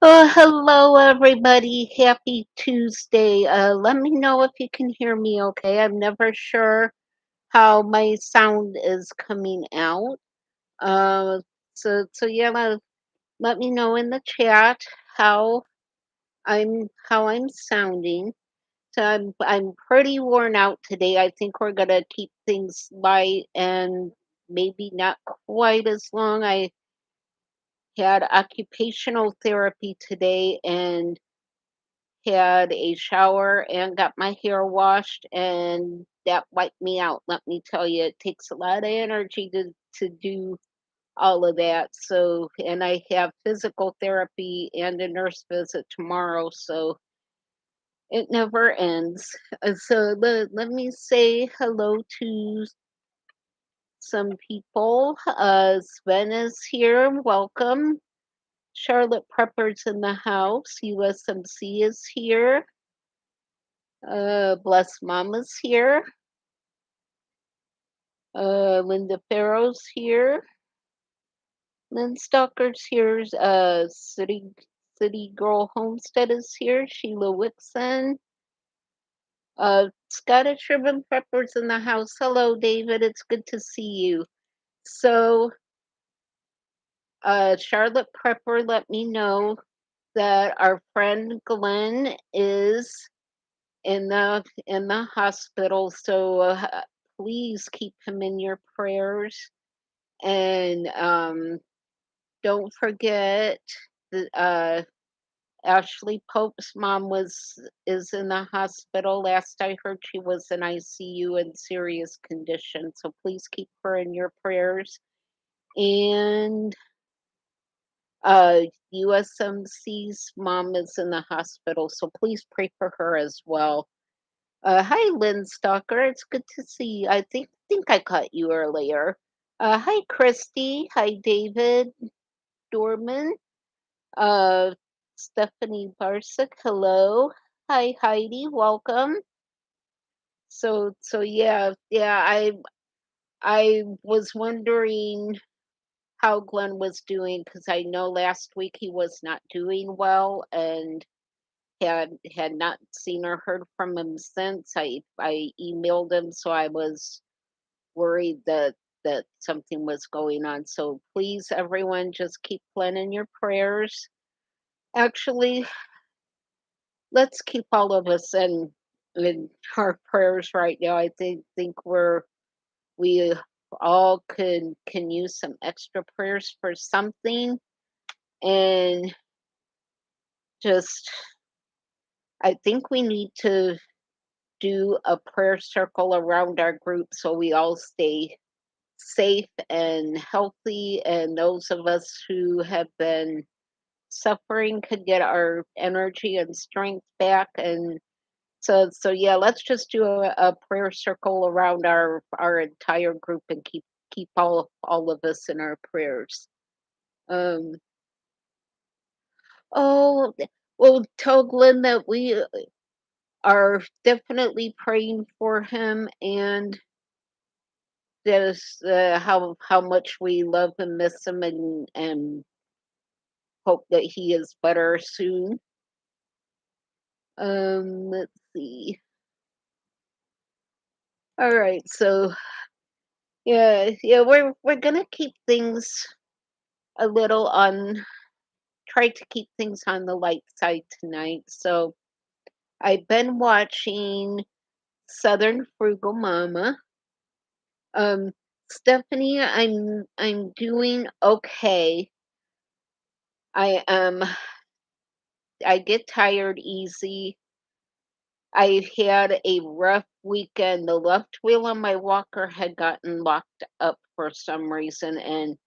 Oh, hello, everybody. Happy Tuesday. Let me know if you can hear me okay. I'm never sure how my sound is coming out. Uh, so yeah, let me know in the chat how I'm sounding. So I'm pretty worn out today. I think we're gonna keep things light and maybe not quite as long. I had occupational therapy today and had a shower and got my hair washed, and that wiped me out. Let me tell you, it takes a lot of energy to do all of that. So, and I have physical therapy and a nurse visit tomorrow, so it never ends. So let me say hello to some people. Sven is here. Welcome. Charlotte Prepper's in the house. USMC is here. Bless Mama's here. Linda Farrow's here. Lynn Stalker's here. City Girl Homestead is here. Sheila Wixon. Scottish Ribbon Pepper's in the house. Hello, David. It's good to see you. So, Charlotte Prepper let me know that our friend Glenn is in the hospital. So, please keep him in your prayers. And don't forget that Ashley Pope's mom is in the hospital. Last I heard, she was in ICU in serious condition. So please keep her in your prayers. And uh, USMC's mom is in the hospital, so please pray for her as well. Hi, Lynn Stalker. It's good to see you. I think I caught you earlier. Hi, Christy. Hi, David Dorman. Uh, Stephanie Barsick, hello. Hi, Heidi, welcome. So yeah. I was wondering how Glenn was doing because I know last week he was not doing well and had not seen or heard from him since. I emailed him, so I was worried that something was going on. So please, everyone, just keep Glenn in your prayers. Actually, let's keep all of us in our prayers right now. I think we all can use some extra prayers for something, and just I think we need to do a prayer circle around our group so we all stay safe and healthy, and those of us who have been suffering could get our energy and strength back. And so yeah, let's just do a prayer circle around our entire group and keep all of us in our prayers. Um oh well, tell Glenn that we are definitely praying for him, and just how much we love and miss him, and hope that he is better soon. Let's see. All right, so yeah, we're gonna keep things a little on try to keep things on the light side tonight. So I've been watching Southern Frugal Mama. Um, Stephanie, I'm doing okay. I I get tired easy. I had a rough weekend. The left wheel on my walker had gotten locked up for some reason, and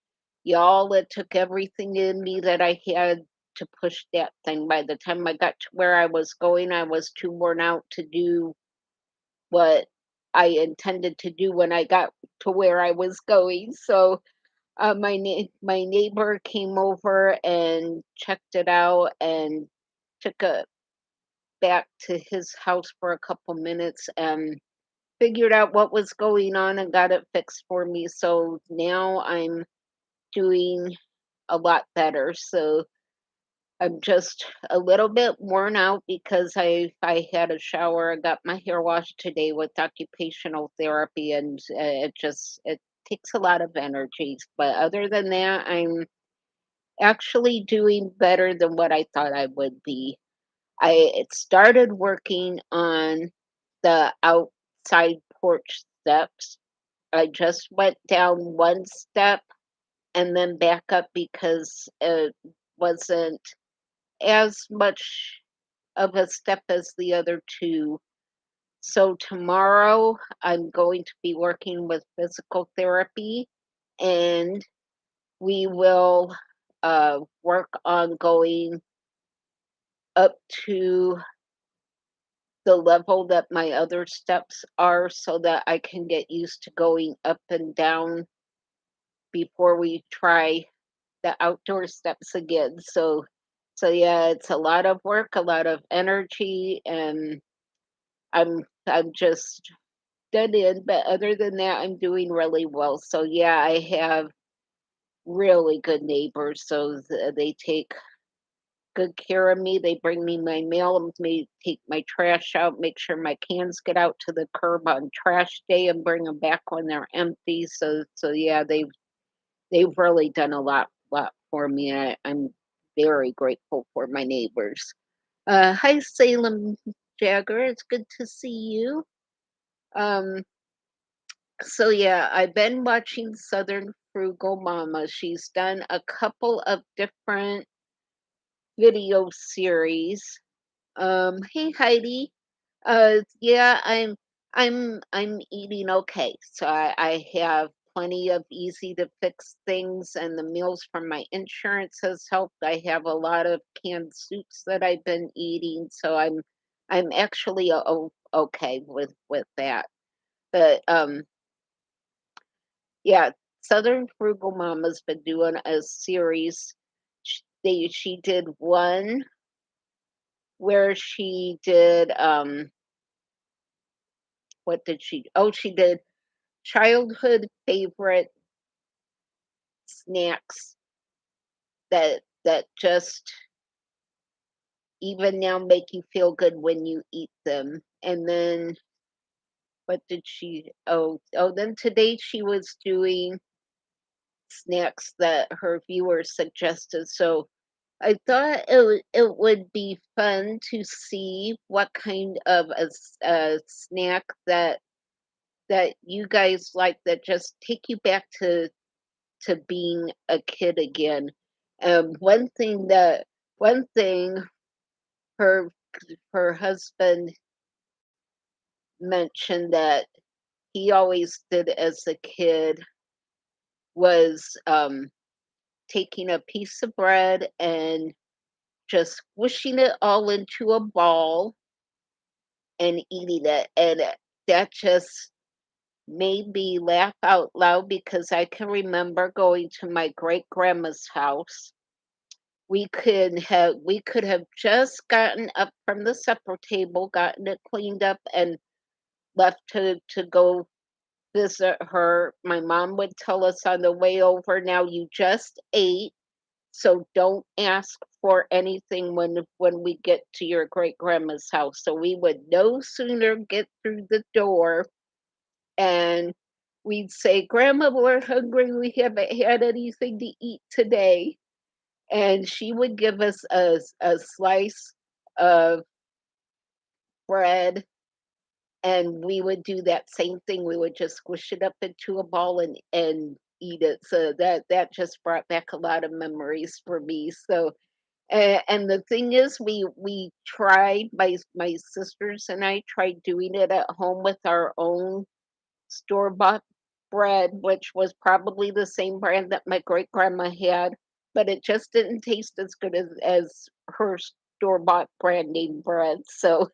y'all, it took everything in me that I had to push that thing. By the time I got to where I was going, I was too worn out to do what I intended to do when I got to where I was going. So my neighbor came over and checked it out and took it back to his house for a couple minutes and figured out what was going on and got it fixed for me. So now I'm doing a lot better. So I'm just a little bit worn out because I had a shower, I got my hair washed today with occupational therapy, and it takes a lot of energy. But other than that, I'm actually doing better than what I thought I would be. I it started working on the outside porch steps. I just went down one step and then back up because it wasn't as much of a step as the other two. So tomorrow I'm going to be working with physical therapy, and we will work on going up to the level that my other steps are so that I can get used to going up and down before we try the outdoor steps again. So yeah, it's a lot of work, a lot of energy, and I'm just done in, but other than that, I'm doing really well. So yeah, I have really good neighbors. So they take good care of me. They bring me my mail and may take my trash out, make sure my cans get out to the curb on trash day and bring them back when they're empty. So yeah, they've really done a lot for me. I'm very grateful for my neighbors. Hi Salem Jagger, it's good to see you. Um, so yeah, I've been watching Southern Frugal Mama. She's done a couple of different video series. Hey Heidi. Yeah, I'm eating okay. So I have plenty of easy to fix things, and the meals from my insurance has helped. I have a lot of canned soups that I've been eating, so I'm actually okay with that. But yeah, Southern Frugal Mama's been doing a series. She did one where she did what did she? Oh, she did childhood favorite snacks that just even now make you feel good when you eat them. And then what did she? Then today she was doing snacks that her viewers suggested. So I thought it would be fun to see what kind of a snack that you guys like that just take you back to being a kid again. One thing her her husband mentioned that he always did as a kid was taking a piece of bread and just squishing it all into a ball and eating it, and that just made me laugh out loud because I can remember going to my great grandma's house. We could have just gotten up from the supper table, gotten it cleaned up, and left to go visit her. My mom would tell us on the way over, "Now you just ate, so don't ask for anything when we get to your great grandma's house." So we would no sooner get through the door and we'd say, "Grandma, we're hungry. We haven't had anything to eat today." And she would give us a slice of bread, and we would do that same thing. We would just squish it up into a ball and eat it. So that just brought back a lot of memories for me. So and the thing is, we tried my sisters and I tried doing it at home with our own store-bought bread, which was probably the same brand that my great grandma had, but it just didn't taste as good as her store-bought brand name bread. So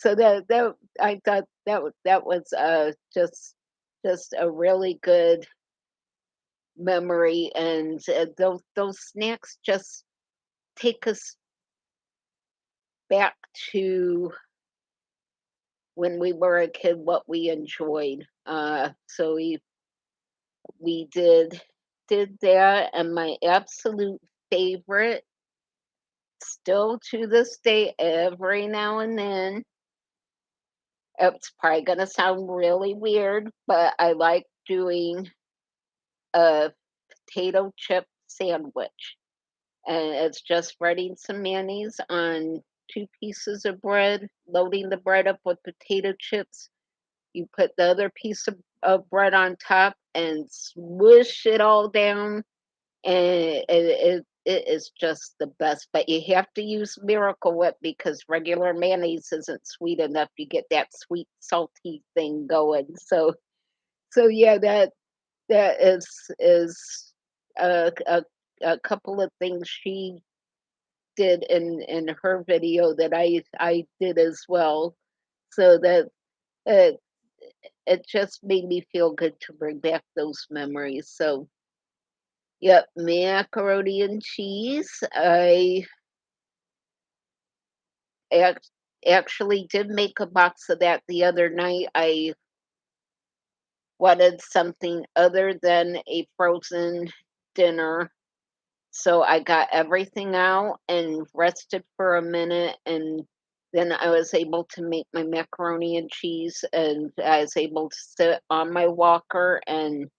that I thought that was just a really good memory, and those snacks just take us back to when we were a kid, what we enjoyed. So we did that, and my absolute favorite still to this day, every now and then, it's probably gonna sound really weird, but I like doing a potato chip sandwich. And it's just spreading some mayonnaise on 2 pieces of bread, loading the bread up with potato chips. You put the other piece of bread on top and swish it all down, and it is just the best, but you have to use Miracle Whip because regular mayonnaise isn't sweet enough. You get that sweet, salty thing going. So yeah, that is a couple of things she did in her video that I did as well. So that it it just made me feel good to bring back those memories. So yep, macaroni and cheese. I act, actually did make a box of that the other night. I wanted something other than a frozen dinner. So I got everything out and rested for a minute, and then I was able to make my macaroni and cheese, and I was able to sit on my walker and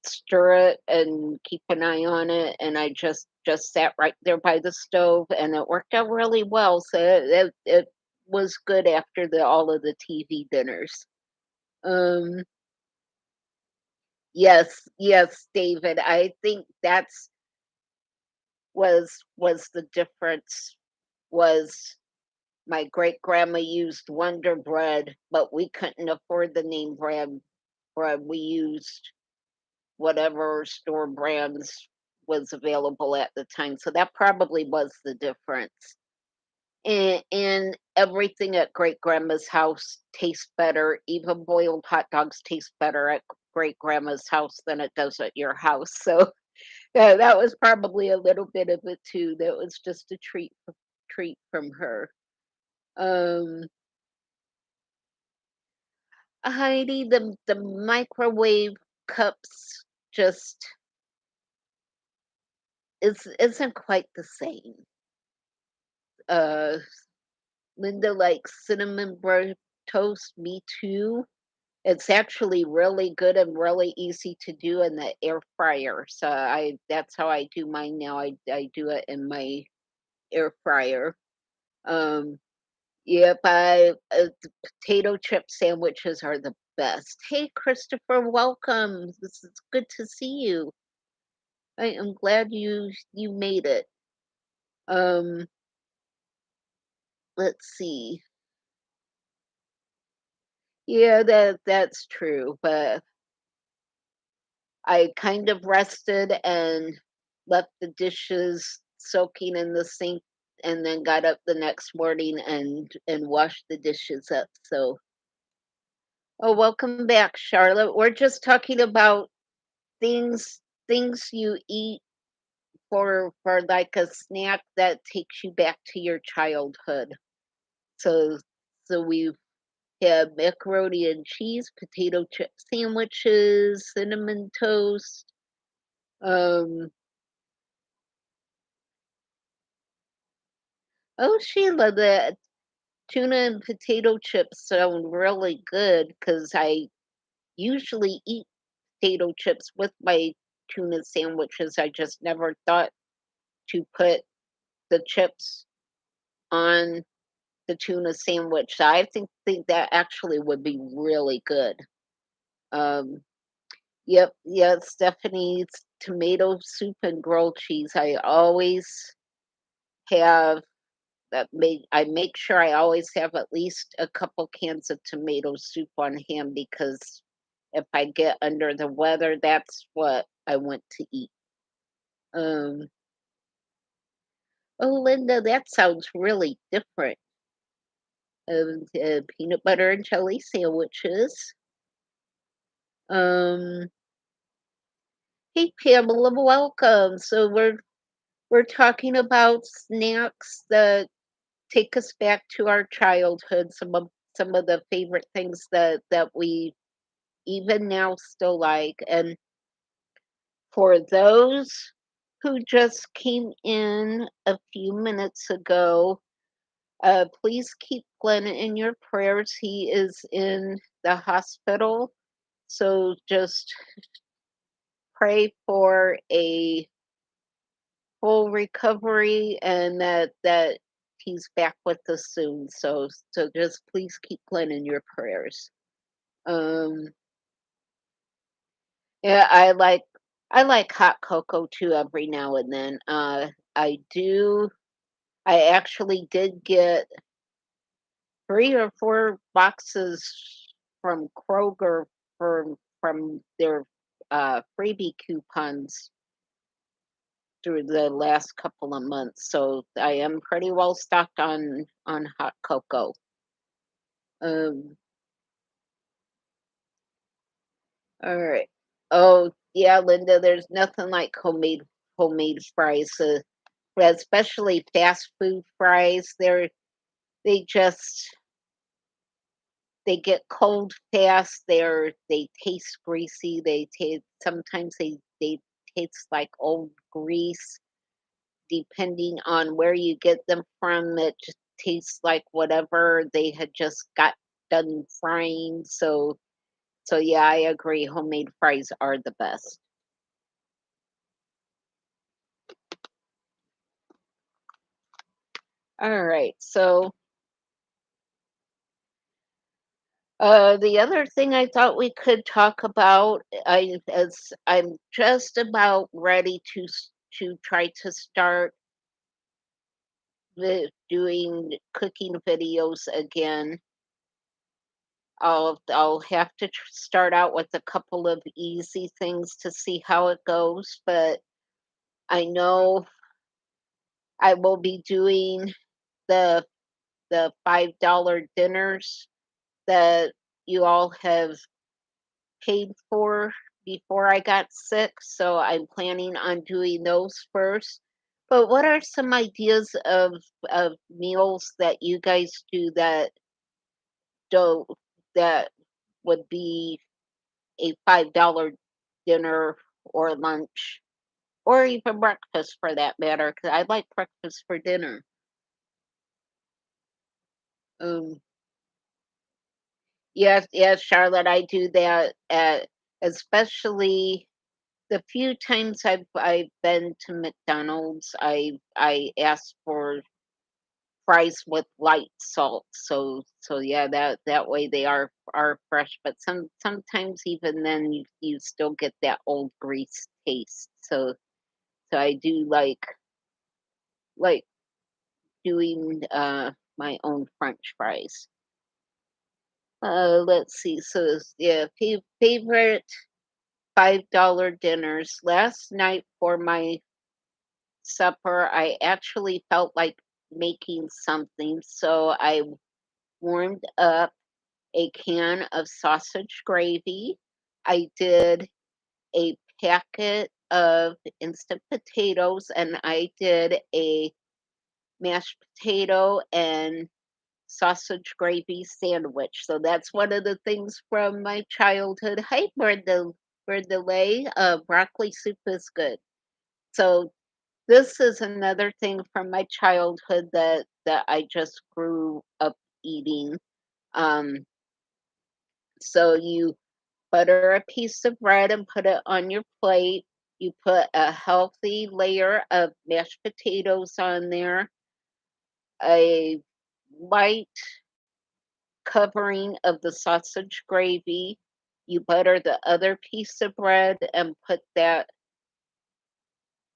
stir it and keep an eye on it, and I just sat right there by the stove, and it worked out really well. So it was good after the all of the TV dinners. Um, yes, David. I think that's was the difference was my great grandma used Wonder Bread, but we couldn't afford the name bread. We used whatever store brands was available at the time. So that probably was the difference. And everything at great grandma's house tastes better. Even boiled hot dogs taste better at great grandma's house than it does at your house. So yeah, that was probably a little bit of it too. That was just a treat from her. Um, Heidi, the microwave cups just isn't quite the same. Uh, Linda likes cinnamon bread toast. Me too. It's actually really good and really easy to do in the air fryer. So I that's how I do mine now. I do it in my air fryer. Um, Yep, the potato chip sandwiches are the best. Hey, Christopher, welcome. This is good to see you. I am glad you made it. Um, let's see. Yeah, that's true, but I kind of rested and left the dishes soaking in the sink and then got up the next morning and washed the dishes up. So, oh, welcome back, Charlotte. We're just talking about things you eat for like a snack that takes you back to your childhood. So so we have macaroni and cheese, potato chip sandwiches, cinnamon toast. Um, oh Sheila, the tuna and potato chips sound really good because I usually eat potato chips with my tuna sandwiches. I just never thought to put the chips on the tuna sandwich. So I think that actually would be really good. Um, yep, yeah, Stephanie's tomato soup and grilled cheese. I always have that. Make I make sure I always have at least a couple cans of tomato soup on hand because if I get under the weather, that's what I want to eat. Um, oh, Linda, that sounds really different. Peanut butter and jelly sandwiches. Um, Hey Pamela, welcome. So we're talking about snacks that take us back to our childhood, some of the favorite things that we even now still like. And for those who just came in a few minutes ago. Please keep Glenn in your prayers. He is in the hospital. So just pray for a full recovery and that he's back with us soon. So just please keep Glenn in your prayers. Um yeah, I like hot cocoa too every now and then. I do I actually did get 3 or 4 boxes from Kroger from their freebie coupons through the last couple of months, so I am pretty well stocked on hot cocoa. Um, alright. Oh, yeah, Linda, there's nothing like homemade fries, especially fast food fries. They just they get cold fast. They taste greasy. They taste sometimes they taste like old grease. Depending on where you get them from, it just tastes like whatever they had just got done frying. So yeah, I agree. Homemade fries are the best. All right. So the other thing I thought we could talk about, as I'm just about ready to try to start doing cooking videos again. I'll have to start out with a couple of easy things to see how it goes, but I know I will be doing the the $5 dinners that you all have paid for before I got sick, so I'm planning on doing those first. But what are some ideas of meals that you guys do don't that would be a $5 dinner or lunch or even breakfast for that matter? Because I like breakfast for dinner. Um, yes, yes, Charlotte, I do that especially the few times I've been to McDonald's. I ask for fries with light salt. So yeah, that way they are fresh. But sometimes even then you still get that old grease taste. So I do like doing my own French fries. Let's see. Yeah, favorite $5 dinners. Last night for my supper, I actually felt like making something, so I warmed up a can of sausage gravy. I did a packet of instant potatoes, and I did a mashed potato and sausage gravy sandwich. So that's one of the things from my childhood. Hi, Brenda Lay. Broccoli soup is good. So this is another thing from my childhood that I just grew up eating. Um, so you butter a piece of bread and put it on your plate. You put a healthy layer of mashed potatoes on there, a light covering of the sausage gravy. You butter the other piece of bread and put that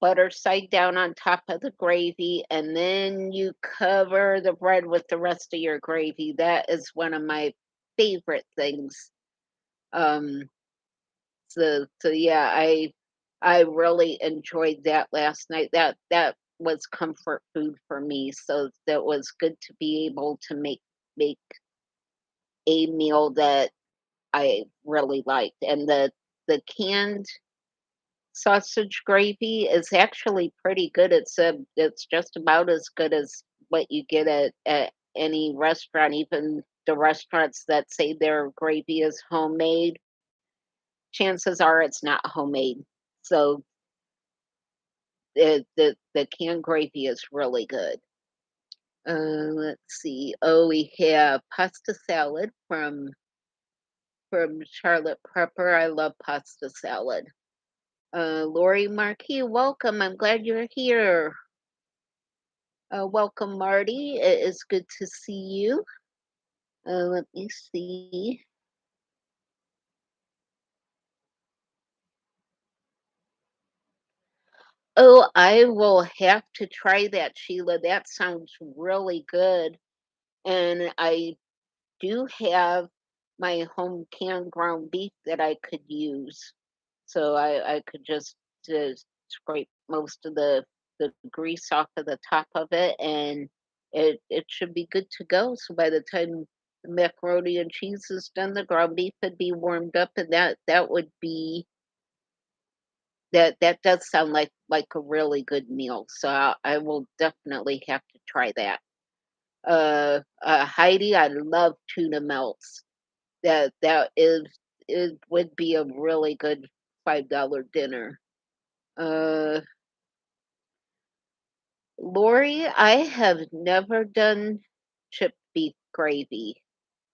butter side down on top of the gravy, and then you cover the bread with the rest of your gravy. That is one of my favorite things. Um, so yeah, I really enjoyed that last night. That was comfort food for me. So that was good to be able to make a meal that I really liked. And the canned sausage gravy is actually pretty good. It's just about as good as what you get at any restaurant, even the restaurants that say their gravy is homemade, chances are it's not homemade. So the canned gravy is really good. Let's see. Oh, we have pasta salad from Charlotte Prepper. I love pasta salad. Lori Marquis, welcome. I'm glad you're here. Welcome, Marty. It is good to see you. Let me see. Oh, I will have to try that, Sheila. That sounds really good. And I do have my home canned ground beef that I could use. So I could just scrape most of the grease off of the top of it, and it should be good to go. So by the time the macaroni and cheese is done, the ground beef would be warmed up, and that would be that does sound like a really good meal. So I will definitely have to try that. Heidi, I love tuna melts. That is it would be a really good $5 dinner. Uh, Lori, I have never done chipped beef gravy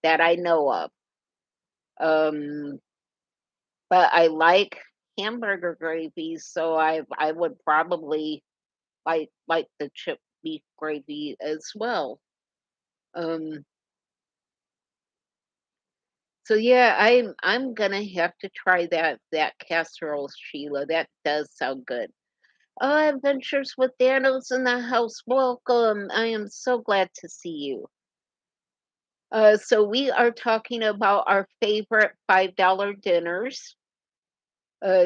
that I know of. Um, but I like hamburger gravy, so I would probably like the chipped beef gravy as well. Um, so yeah, I'm gonna have to try that casserole, Sheila. That does sound good. Oh, Adventures with Danos in the house. Welcome. I am so glad to see you. So we are talking about our favorite $5 dinners.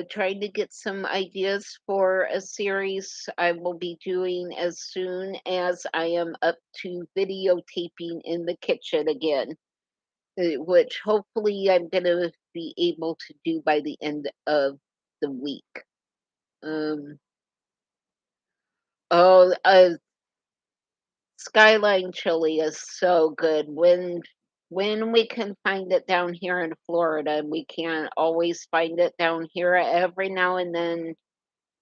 Trying to get some ideas for a series I will be doing as soon as I am up to videotaping in the kitchen again, which hopefully I'm going to be able to do by the end of the week. Um, oh, Skyline chili is so good. When we can find it down here in Florida, we can't always find it down here. Every now and then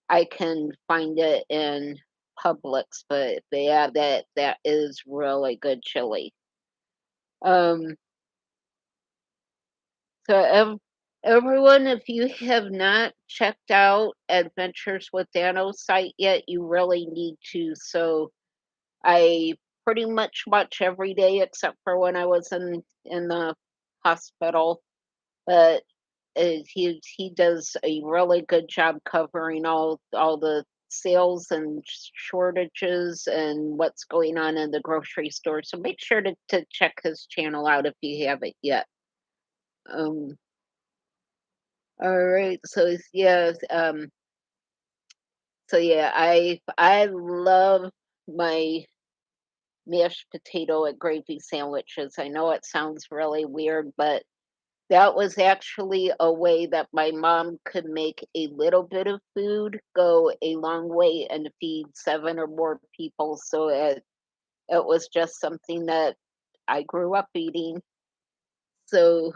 I can find it in Publix, but yeah, that is really good chili. Um, so everyone, if you have not checked out Adventures with Dano's site yet, you really need to. So I pretty much watch every day except for when I was in the hospital, but he does a really good job covering all the sales and shortages and what's going on in the grocery store. So make sure to check his channel out if you haven't yet. Um, all right, so yeah, I love my mashed potato and gravy sandwiches. I know it sounds really weird, but that was actually a way that my mom could make a little bit of food go a long way and feed 7 or more people. So it was just something that I grew up eating. So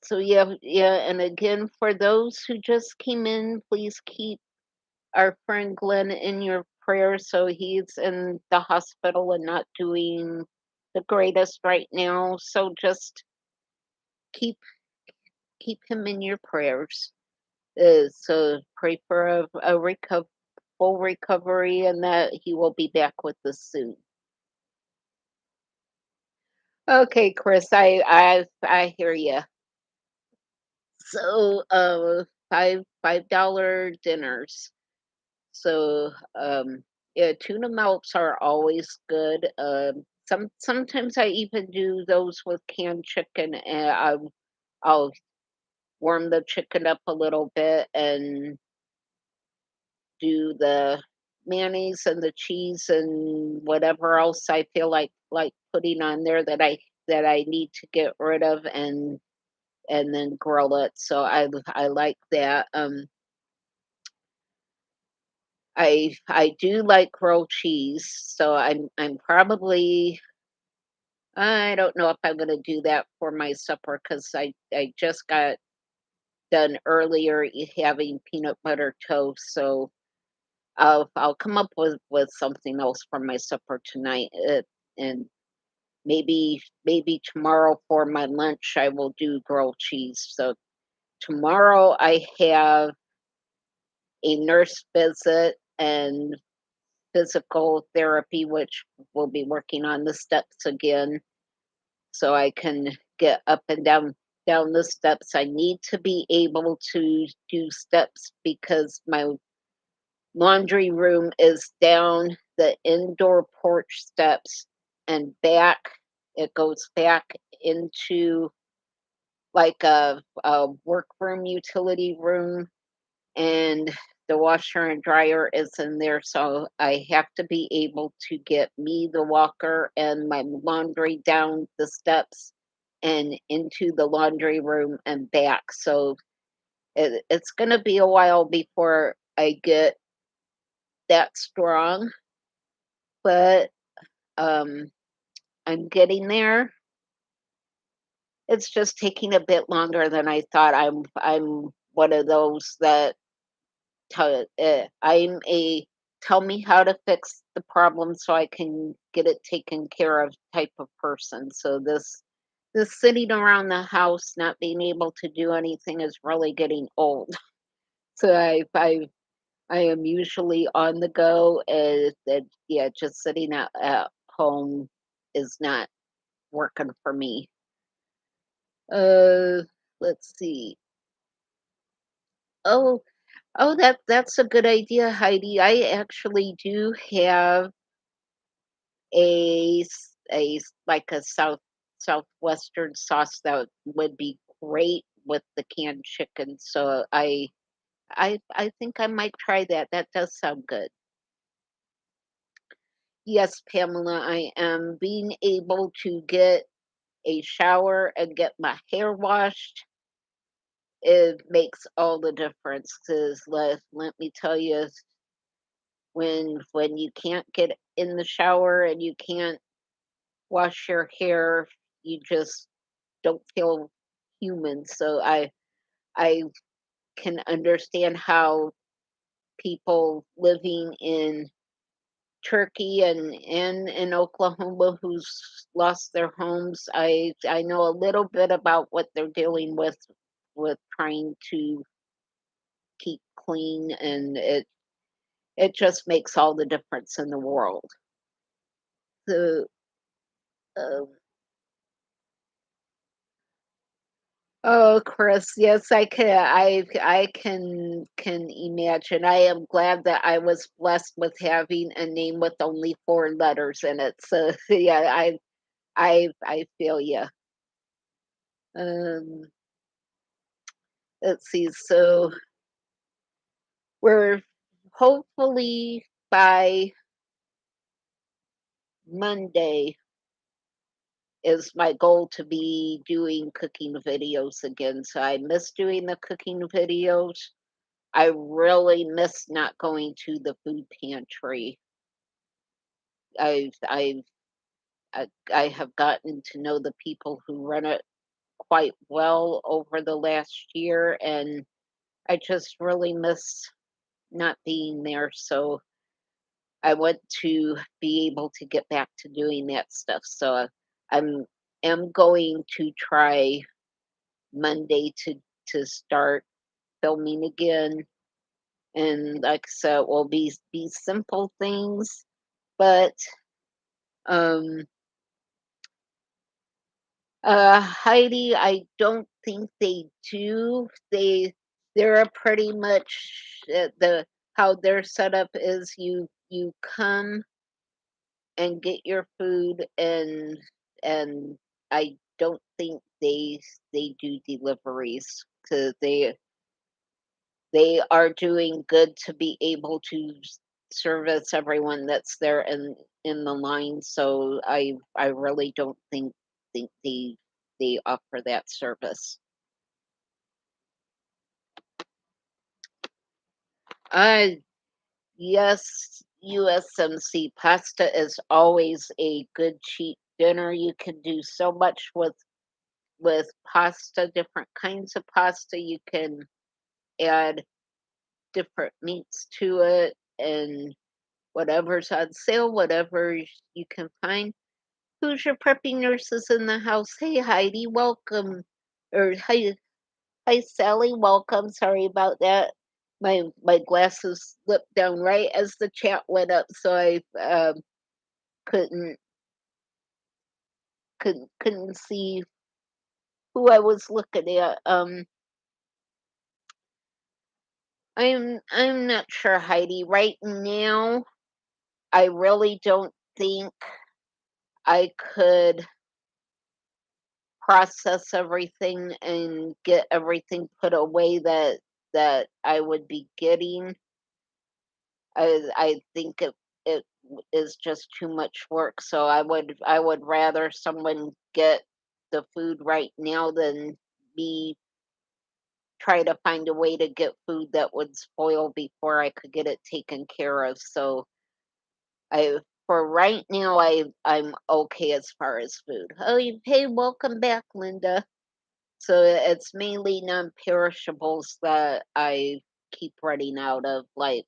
so yeah, and again for those who just came in, please keep our friend Glenn in your prayers. So he's in the hospital and not doing the greatest right now. So just keep keep him in your prayers. So pray for full recovery and that he will be back with us soon. Okay, Chris, I hear you. So $5 dinners. So yeah, tuna melts are always good. Sometimes I even do those with canned chicken, and I'll warm the chicken up a little bit and do the mayonnaise and the cheese and whatever else I feel like putting on there that I need to get rid of and then grill it. So I like that. I do like grilled cheese, so I'm probably I don't know if I'm gonna do that for my supper because I just got done earlier having peanut butter toast, so I'll come up with something else for my supper tonight, and maybe tomorrow for my lunch I will do grilled cheese. So tomorrow I have a nurse visit and physical therapy, which will be working on the steps again, so I can get up and down the steps. I need to be able to do steps because my laundry room is down the indoor porch steps and back. It goes back into like a workroom utility room, and the washer and dryer is in there, so I have to be able to get me, the walker, and my laundry down the steps and into the laundry room and back. So it's going to be a while before I get that strong, but um, I'm getting there. It's just taking a bit longer than I thought. I'm one of those that I'm a tell me how to fix the problem so I can get it taken care of type of person. So this sitting around the house not being able to do anything is really getting old. So I am usually on the go, and yeah, just sitting at home is not working for me. Uh, let's see. Oh, oh, that's a good idea, Heidi. I actually do have like a southwestern sauce that would be great with the canned chicken. So I think I might try that. That does sound good. Yes, Pamela, I am being able to get a shower and get my hair washed. It makes all the difference because let me tell you, when you can't get in the shower and you can't wash your hair, you just don't feel human. So I can understand how people living in Turkey and in Oklahoma who's lost their homes. I know a little bit about what they're dealing with trying to keep clean, and it just makes all the difference in the world. So uh, oh, Chris, yes, I can imagine. I am glad that I was blessed with having a name with only 4 letters in it. So yeah, I feel you. Um, let's see. So we're hopefully by Monday is my goal to be doing cooking videos again. So I miss doing the cooking videos. I really miss not going to the food pantry. I've I've I have gotten to know the people who run it quite well over the last year, and I just really miss not being there. So I want to be able to get back to doing that stuff. So I'm am going to try Monday to start filming again. And like I said, it will be simple things, but um Heidi, I don't think they do. They're a pretty much the how their setup is. You come and get your food, and I don't think they do deliveries because they are doing good to be able to service everyone that's there in the line. So I really don't think they offer that service. Uh yes, USMC pasta is always a good cheap dinner. You can do so much with with pasta, different kinds of pasta. You can add different meats to it and whatever's on sale, whatever you can find. Who's your preppy nurses in the house? Hey Heidi, welcome. Or hi Sally, welcome. Sorry about that. My glasses slipped down right as the chat went up, so I couldn't couldn't see who I was looking at. I'm not sure, Heidi. Right now, I really don't think I could process everything and get everything put away that I would be getting. I think is just too much work. So I would rather someone get the food right now than me try to find a way to get food that would spoil before I could get it taken care of. So I for right now I'm okay as far as food. Oh, hey, welcome back, Linda. So it's mainly non-perishables that I keep running out of, like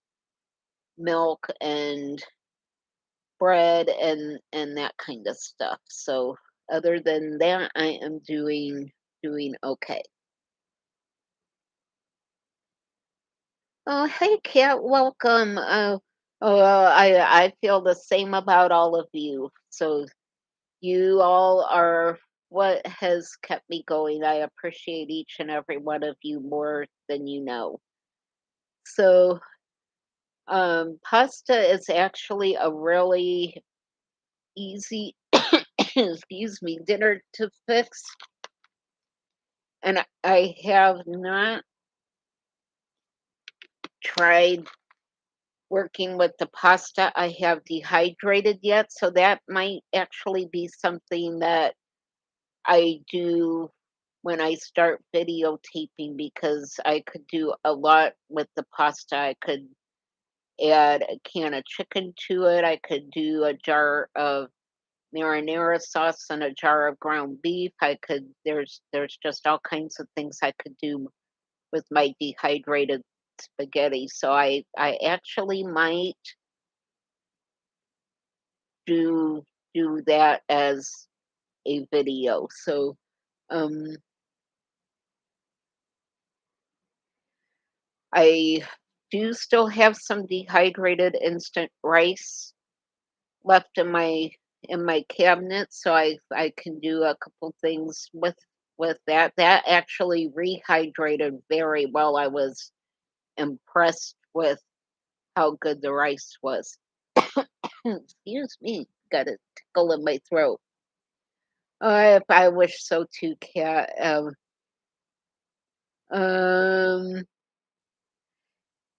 milk and bread and that kind of stuff. So other than that, I am doing okay. Oh, hey, Kat, welcome. I feel the same about all of you. So you all are what has kept me going. I appreciate each and every one of you more than you know. So pasta is actually a really easy, excuse me, dinner to fix. And I have not tried working with the pasta I have dehydrated yet. So that might actually be something that I do when I start videotaping because I could do a lot with the pasta. I could add a can of chicken to it. I could do a jar of marinara sauce and a jar of ground beef. There's just all kinds of things I could do with my dehydrated spaghetti. So I actually might do do that as a video. So um I do still have some dehydrated instant rice left in my cabinet, so I can do a couple things with that. That actually rehydrated very well. I was impressed with how good the rice was. Excuse me, got a tickle in my throat. I wish so too, Cat. Um,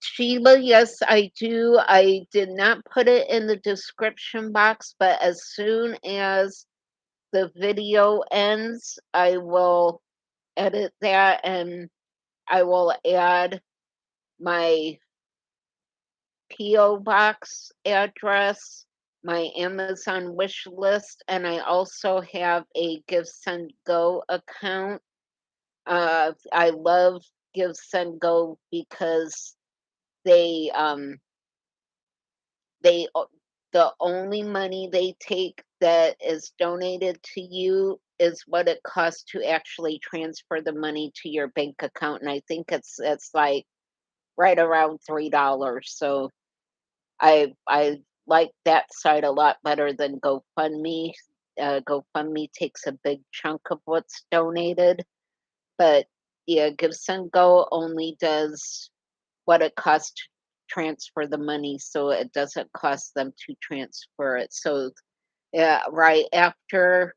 Sheila, yes, I do. I did not put it in the description box, but as soon as the video ends, I will edit that and I will add my PO box address, my Amazon wish list, and I also have a Give Send Go account. I love Give Send Go because they they o- the only money they take that is donated to you is what it costs to actually transfer the money to your bank account, and I think it's like right around $3. So I like that side a lot better than GoFundMe. GoFundMe takes a big chunk of what's donated, but yeah, GiveSendGo only does what it costs to transfer the money, so it doesn't cost them to transfer it. So yeah, right after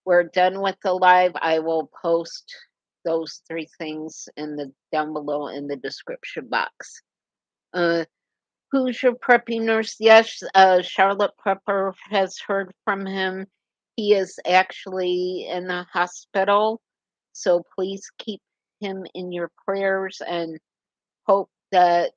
we're done with the live, I will post those three things in the down below in the description box. Uh, who's your preppy nurse? Yes, Charlotte Prepper has heard from him. He is actually in the hospital, so please keep him in your prayers and hope that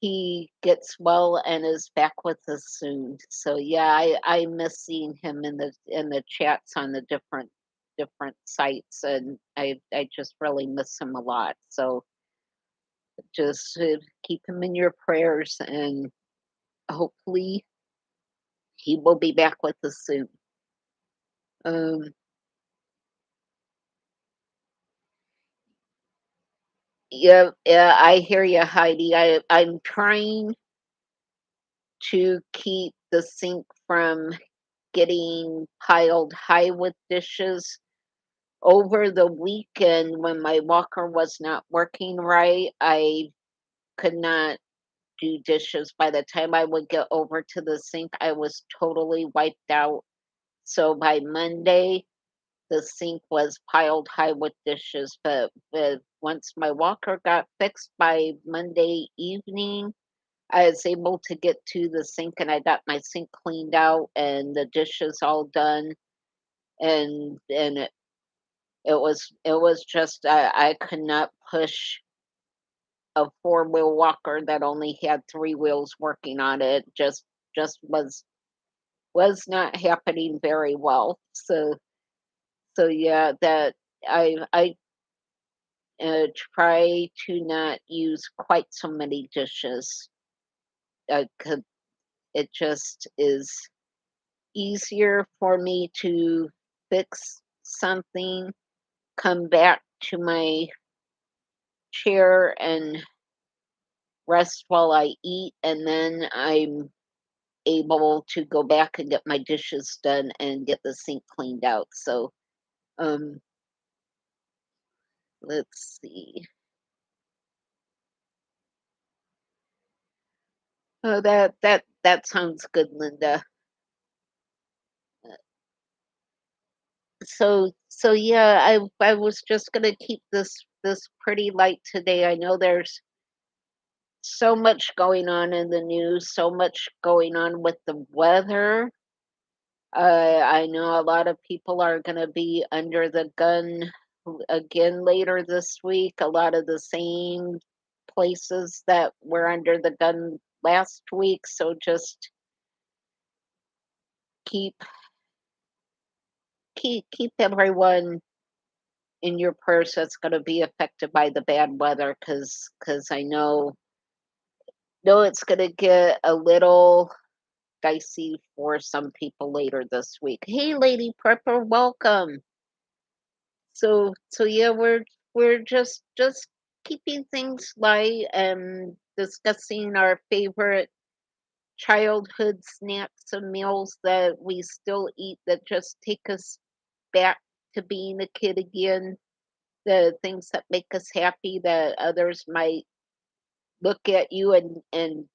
he gets well and is back with us soon. So yeah, I miss seeing him in the chats on the different different sites, and I just really miss him a lot. So just keep him in your prayers, and hopefully he will be back with us soon. Um, yeah, yeah, I hear you, Heidi. I'm trying to keep the sink from getting piled high with dishes. Over the weekend, when my walker was not working right, I could not do dishes. By the time I would get over to the sink, I was totally wiped out. So by Monday, the sink was piled high with dishes. But once my walker got fixed by Monday evening, I was able to get to the sink and I got my sink cleaned out and the dishes all done. And it was just I could not push a four-wheel walker that only had three wheels working on it. Just was not happening very well. So yeah, that I try to not use quite so many dishes. 'Cause it just is easier for me to fix something, come back to my chair and rest while I eat, and then I'm able to go back and get my dishes done and get the sink cleaned out. So, um, let's see. Oh, that sounds good, Linda. So yeah, I was just gonna keep this pretty light today. I know there's so much going on in the news, so much going on with the weather. I know a lot of people are going to be under the gun again later this week. A lot of the same places that were under the gun last week. So just keep keep everyone in your prayers that's going to be affected by the bad weather, because I know it's going to get a little dicey for some people later this week. Hey, Lady Prepper, welcome. So yeah, we're just keeping things light and discussing our favorite childhood snacks and meals that we still eat that just take us back to being a kid again. The things that make us happy that others might look at you and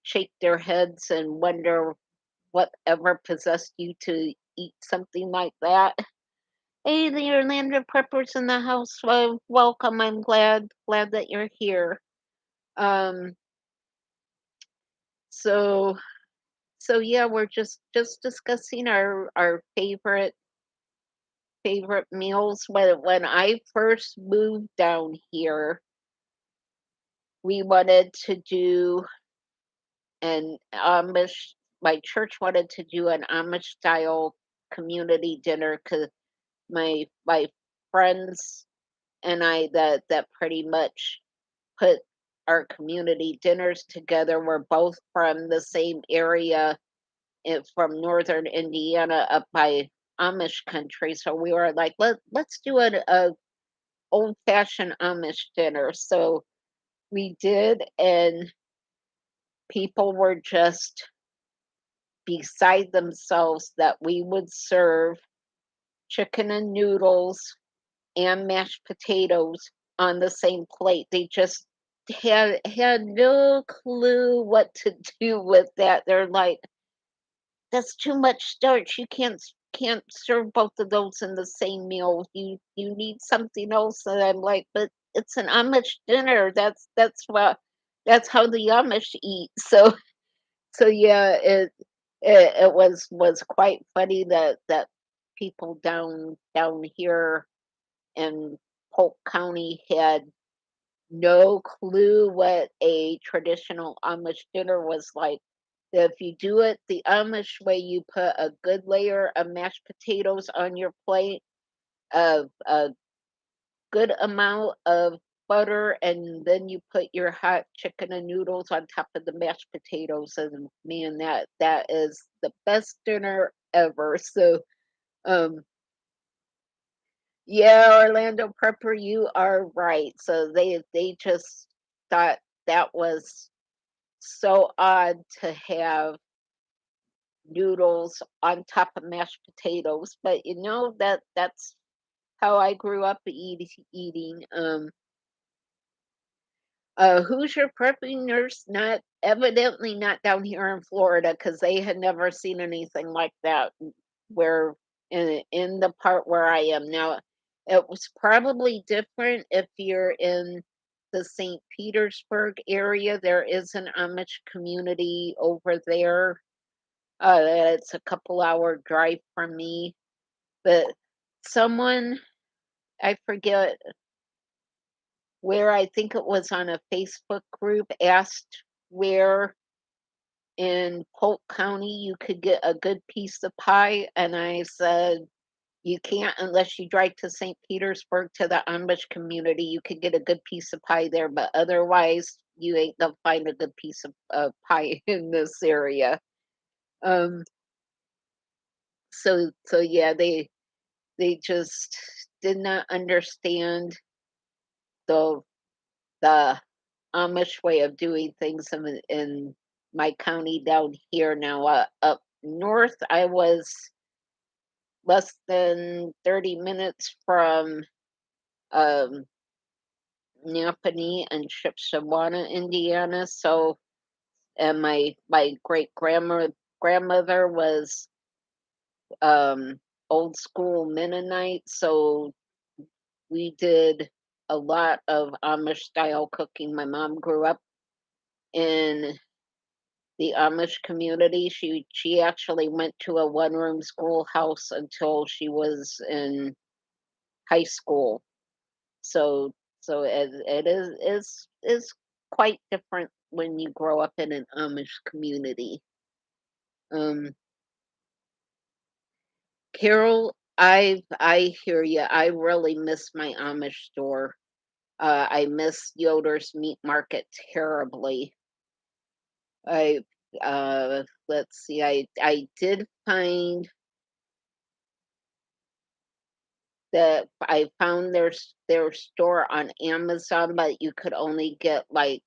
shake their heads and wonder whatever possessed you to eat something like that. Hey there, Landra Preppers in the house. Well, welcome. I'm glad that you're here. Um, so so yeah, we're just discussing our favorite meals. When I first moved down here, we wanted to do an Amish. My church wanted to do an Amish style community dinner because my friends and I that pretty much put our community dinners together. We're both from the same area from northern Indiana up by Amish country. So we were like, let's do a old fashioned Amish dinner. So we did, and people were just beside themselves that we would serve chicken and noodles and mashed potatoes on the same plate. They just had no clue what to do with that. They're like, "That's too much starch. You can't serve both of those in the same meal. You need something else." And I'm like, "But it's an Amish dinner. That's how the Amish eat." So yeah, it was quite funny that people down here in Polk County had no clue what a traditional Amish dinner was like. If you do it the Amish way, you put a good layer of mashed potatoes on your plate, a good amount of butter, and then you put your hot chicken and noodles on top of the mashed potatoes, and man, that is the best dinner ever. So, um, yeah, Orlando Prepper, you are right. So they just thought that was so odd to have noodles on top of mashed potatoes, but you know that's how I grew up eating. Who's your prepping nurse? Not evidently not down here in Florida because they had never seen anything like that. Where in the part where I am now, it was probably different if you're in the St. Petersburg area. There is an Amish community over there. It's a couple-hour drive from me, but someone, I forget where, I think it was on a Facebook group, asked where in Polk County you could get a good piece of pie, and I said, "You can't unless you drive to St. Petersburg to the Amish community. You could get a good piece of pie there, but otherwise, you ain't gonna find a good piece of pie in this area." Um, so yeah, they just did not understand the the Amish way of doing things in my county down here now. Up north, I was less than 30 minutes from um, Napanee and Shipshewana, Indiana. So, and my great grandmother was um, old school Mennonite, so we did a lot of Amish style cooking. My mom grew up in the Amish community. She actually went to a one-room schoolhouse until she was in high school. So it is quite different when you grow up in an Amish community. Um, Carol, I hear you. I really miss my Amish store. I miss Yoder's Meat Market terribly. I let's see. I did find that I found their store on Amazon, but you could only get like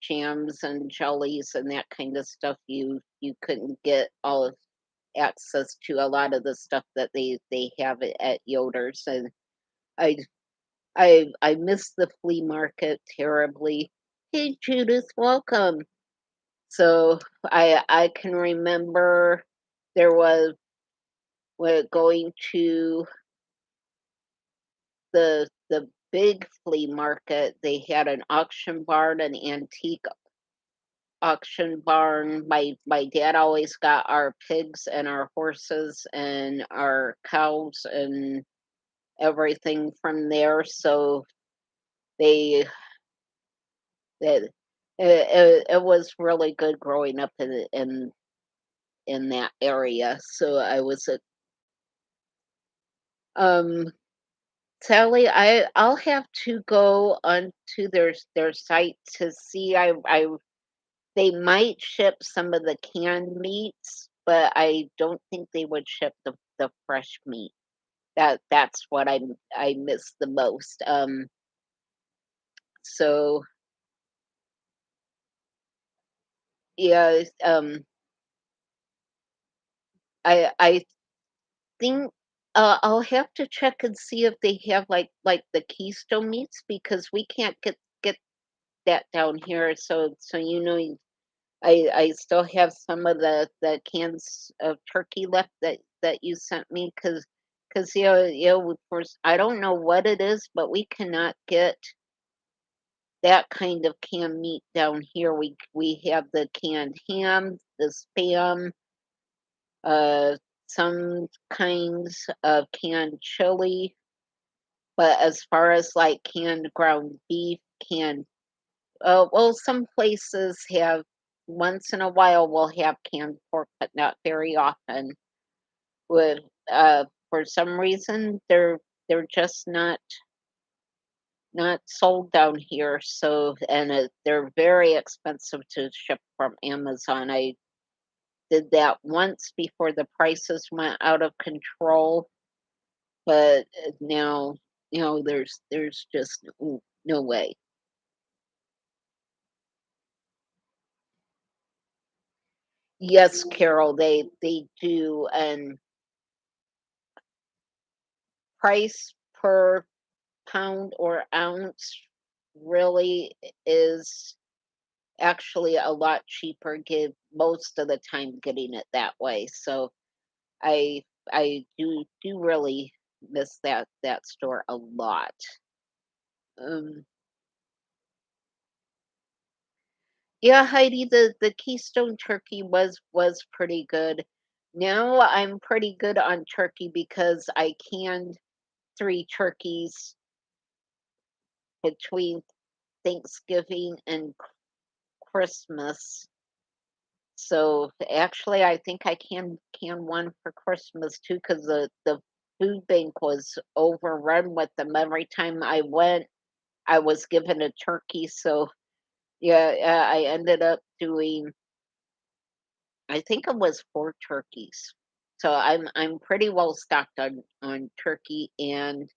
jams and jellies and that kind of stuff. You couldn't get all of access to a lot of the stuff that they have at Yoder's, and I I miss the flea market terribly. Hey Judith, welcome. So I can remember there was going to the big flea market. They had an auction barn, an antique auction barn. My dad always got our pigs and our horses and our cows and everything from there. So they that it was really good growing up in that area. So I was a um Sally, I'll have to go onto their site to see. I They might ship some of the canned meats, but I don't think they would ship the fresh meat. That's what I miss the most. So yeah, I think I'll have to check and see if they have like the Keystone meats because we can't get that down here. So I still have some of the cans of turkey left that you sent me because of course I don't know what it is, but we cannot get that kind of canned meat down here. We have the canned ham, the spam, uh, some kinds of canned chili, but as far as like canned ground beef, canned well, some places have once in a while will have canned pork, but not very often. Would For some reason they're just not sold down here. So, and they're very expensive to ship from Amazon. I did that once before the prices went out of control, but now, there's just no way. Yes, Carol, they do, and price per pound or ounce really is actually a lot cheaper give most of the time getting it that way. So I I do really miss that store a lot. Um yeah, Heidi, the Keystone turkey was pretty good. Now I'm pretty good on turkey because I canned 3 turkeys between Thanksgiving and Christmas. So actually, I think I can one for Christmas too, because the food bank was overrun with them. Every time I went, I was given a turkey. So yeah, I ended up doing. I think it was 4 turkeys. So I'm pretty well stocked on turkey and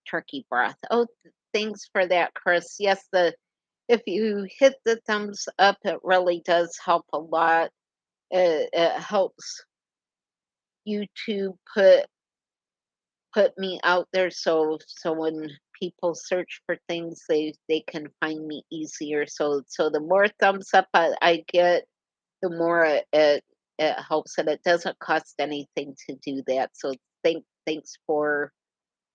turkey broth. Oh, thanks for that, Chris. Yes, the if you hit the thumbs up, it really does help a lot. It helps YouTube put me out there so when people search for things they can find me easier. So the more thumbs up I get, the more it helps, and it doesn't cost anything to do that. So thanks for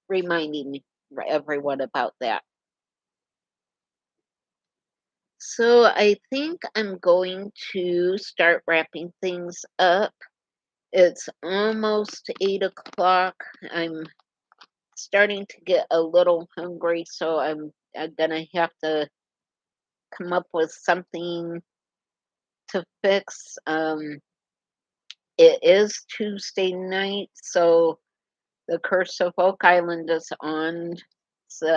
reminding everyone about that. So I think I'm going to start wrapping things up. It's almost 8 o'clock. I'm starting to get a little hungry, so I'm gonna have to come up with something to fix. It is Tuesday night, so the Curse of Oak Island is on. So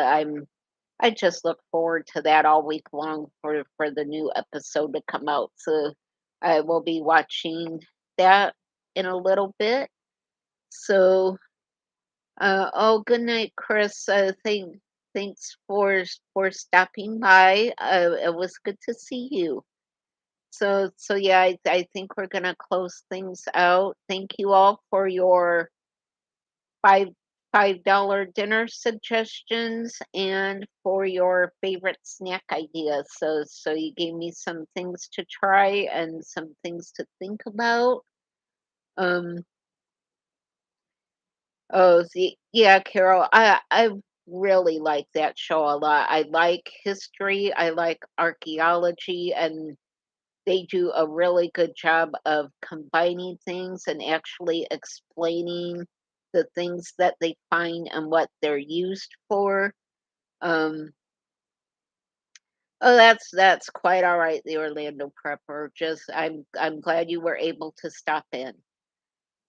I just look forward to that all week long for the new episode to come out. So I will be watching that in a little bit. So oh, good night, Chris. Thanks for stopping by. It was good to see you. So yeah, I think we're gonna close things out. Thank you all for your five $5 dinner suggestions and for your favorite snack ideas. So you gave me some things to try and some things to think about. Um Oh, see, yeah, Carol, I really like that show a lot. I like history, I like archaeology, and they do a really good job of combining things and actually explaining the things that they find and what they're used for. Um, oh, that's quite all right, the Orlando Prepper. Just I'm glad you were able to stop in.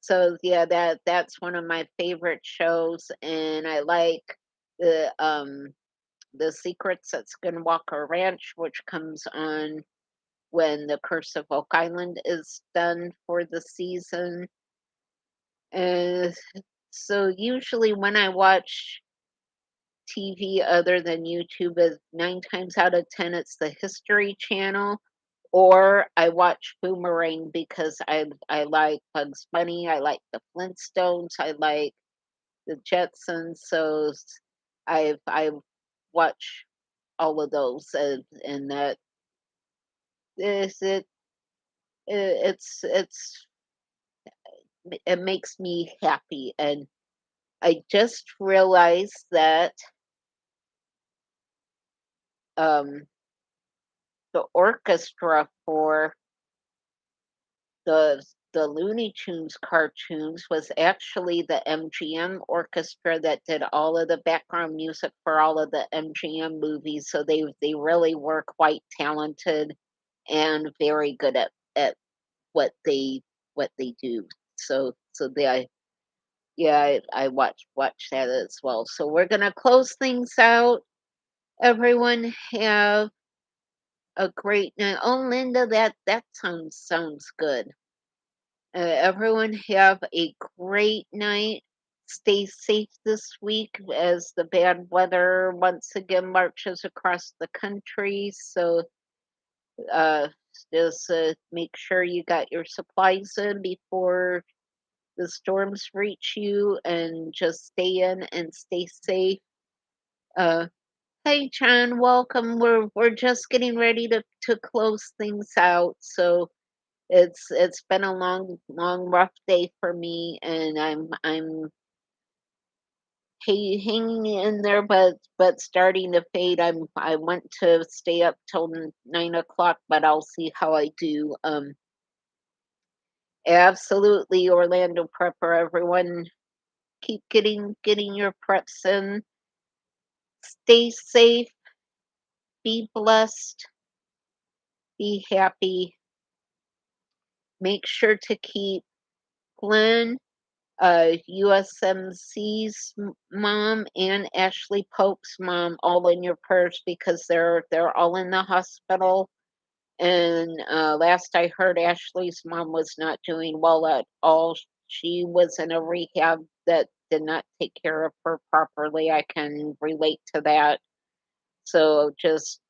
So yeah, that's one of my favorite shows, and I like the Secrets at Skinwalker Ranch, which comes on when the Curse of Oak Island is done for the season. And so usually when I watch TV other than YouTube, is 9 times out of 10 it's the History Channel, or I watch Boomerang because I like Bugs Bunny, I like the Flintstones, I like the Jetsons. So I watch all of those, and that is it's it makes me happy. And I just realized that um the orchestra for the the Looney Tunes cartoons was actually the MGM orchestra that did all of the background music for all of the MGM movies. So they really were quite talented and very good at what they do. So they Yeah, I watch that as well. So we're gonna close things out. Everyone have a great night. Oh, Linda, that sounds good. Everyone have a great night. Stay safe this week as the bad weather once again marches across the country. So uh, just make sure you got your supplies in before the storms reach you, and just stay in and stay safe. Uh, hey, John, welcome. We're just getting ready to close things out. So it's been a long rough day for me, and I'm hanging in there, but starting to fade. I went to stay up till 9 o'clock, but I'll see how I do. Absolutely, Orlando prepper. Everyone, keep getting your preps in. Stay safe. Be blessed. Be happy. Make sure to keep Glenn, USMC's mom, and Ashley Pope's mom all in your prayers because they're all in the hospital. And last I heard, Ashley's mom was not doing well at all. She was in a rehab that did not take care of her properly. I can relate to that. So just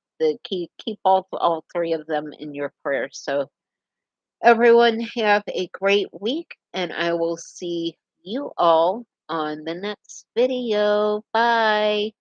keep all three of them in your prayers. So everyone have a great week, and I will see you all on the next video. Bye.